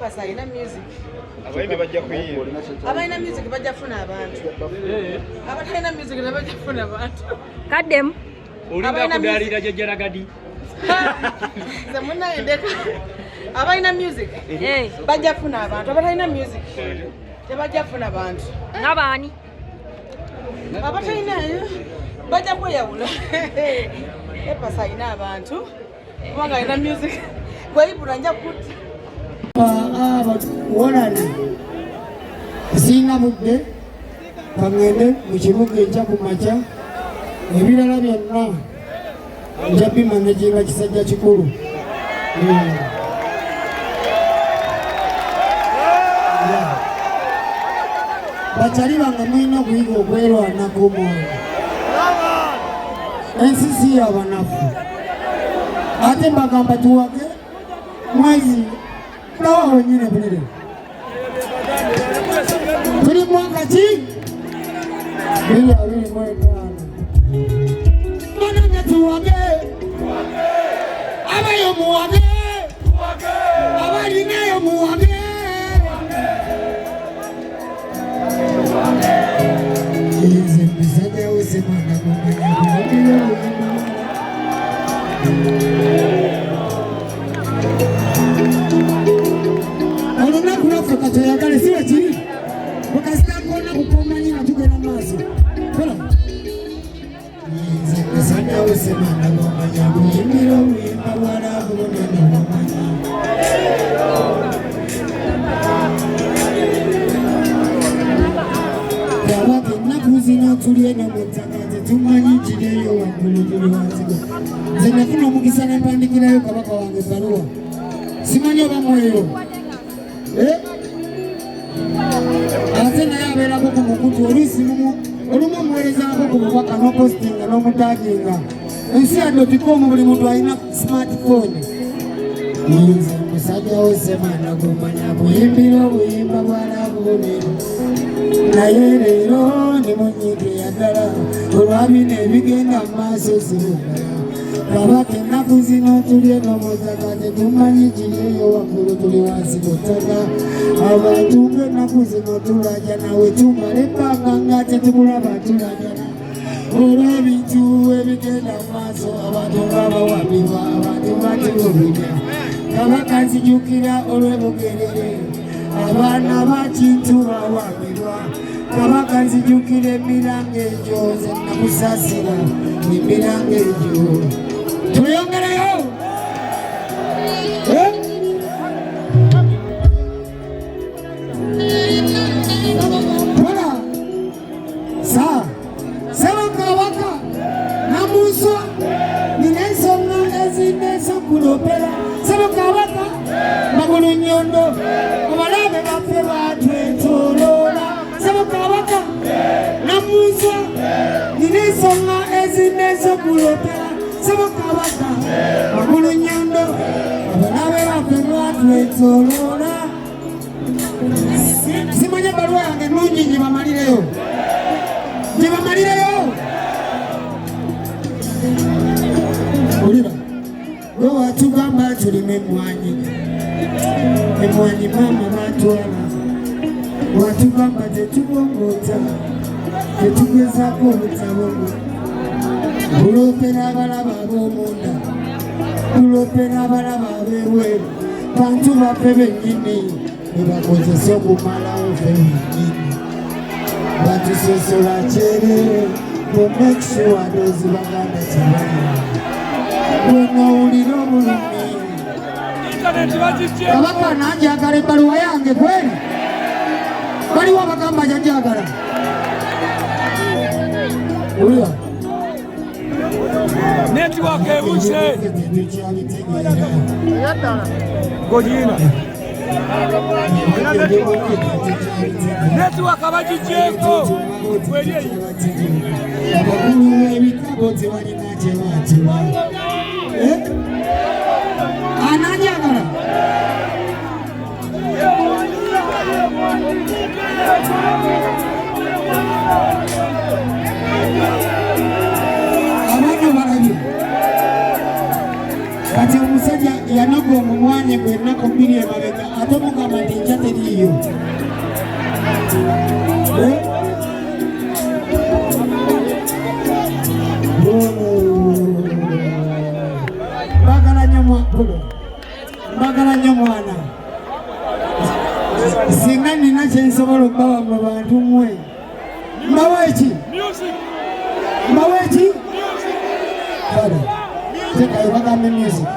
Pasayina music. Abaina music bajja kufuna abantu. Abatalina music bajja kufuna abantu. Kaddem. Olinga kudalira jjajjala gadi. Zamuna endeka. Abaina music. Bajja kufuna abantu. Abatalina music. Tebajja kufuna abantu. Ngabani? Abatalina bajja kweyawula. Pasayina abantu. Kubanga ina music. Gwayibula nja kuti. Wolani singa budde bangende mu kibuga ekya ku makya ebirala byonna nja bimanaginga kisajja kikulu bakyali bange mulina okuyiga okwerwanako omwana ensi si yabanafu ate mbagamba tuwage mwezi Dawa wengine vile. Tuli mwaka chi? Bila wili mwaka. Mana nyetu wage. Abayo muwage. Abali nayo muwage. Izi mbisade usimana kumanya. Katoyagale siwe chini. Wakasita kuona kukomanya na tuge na maso. Kola. Nize kusanya usema na ngomanya kuimbira uimba wala kubonana ngomanya. Yawake nakuzina tulie na mtakate tumanyi jideyo wakulu wazigo. Zenafuna mukisana mpandikira yo kabaka wange barua. Simanyo bamweyo. Atena yabera ko kumukutu olisimu olumu mweleza ko kubaka no posting no mutaginga ensi adotikomu buli muntu alina smartphone nize musajja osema na kumanya kuyimbira obuyimba bwala bubonero naye leero ni munyike yagala olwabina ebigenda maaso sirugala kabaka ennaku zino tulye n'omutaka tetumanyi kiriyo waggulu tuli wansi ku ttaka abantu ng'ennaku zino tulaja nawe tumala ebbanga nga tetumulaba tulajana olw'ebintu ebigenda mu maaso abantu babawabibwa abantu batibulira kabaka nzijukira olw'ebugerere abaana bakintu bawabibwa kabaka nzijukira emiranga egyo ze nakusasira emiranga egyo tuyongerayo wala saa seba kabaka namuswa ninensonga ezinesokulopera seba kabaka magulu nyondo abalabe baffe batwetolola seba kabaka namuswa ninensonga ezinesokulopera seba kabaka magulu nyondo abalabe baffe batwetolola simanya barua yange nungi njibamalireyo ulira gwe watugamba tulima emwanyi mama batwala watugamba tetubongota tetugezako obutabongo bulopera abalaba ab'omunda bulopera abalaba ab'ebweru bantu baffe bennyini bebakozesa okumalawo ffe bennyini batusosola kyerere make sure those baganda tibali wenowulira obulumi kabaka nanjagala ebbaluwa yange kweri baliwo abagamba janjagala ulira netiwaka ebuse gojina Network abajijeeko abakulu ebitabo tebalina kyebatiba ananyagala abaana balabye kati omusajja yanaga omumwanya gwe ennaku 2 emabega ate mugamba nti enja teriiyo mbagala nnyo mwana singa nina kyensobola okubawa mu bantu mmwe mbawa eki mbawa eki kale tekayo bagambe music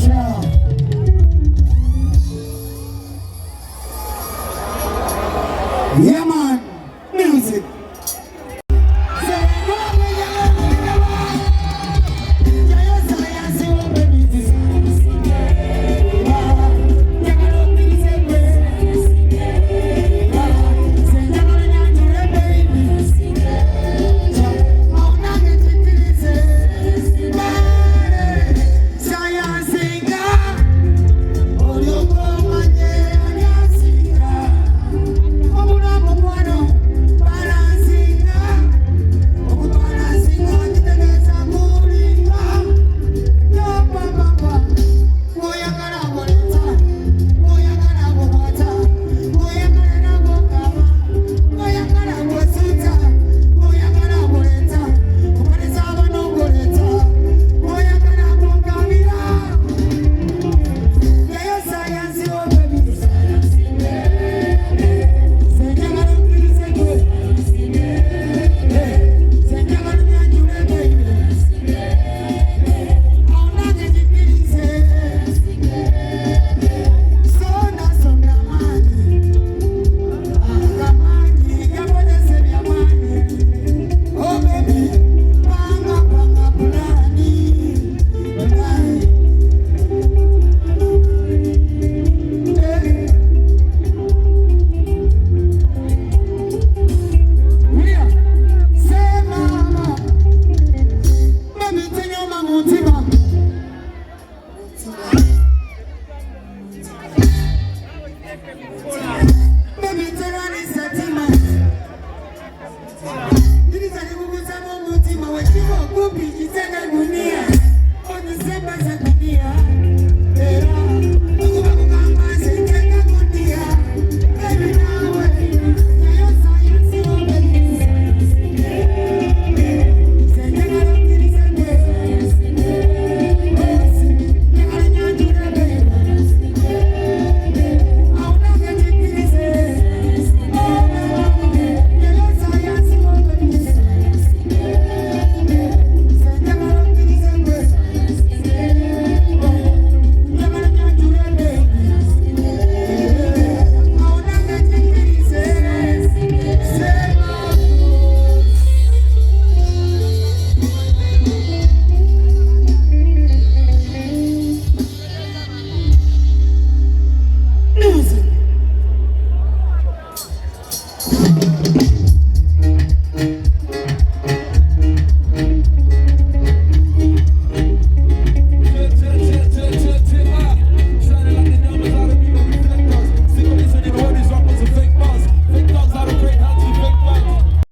Yeah. Yeah.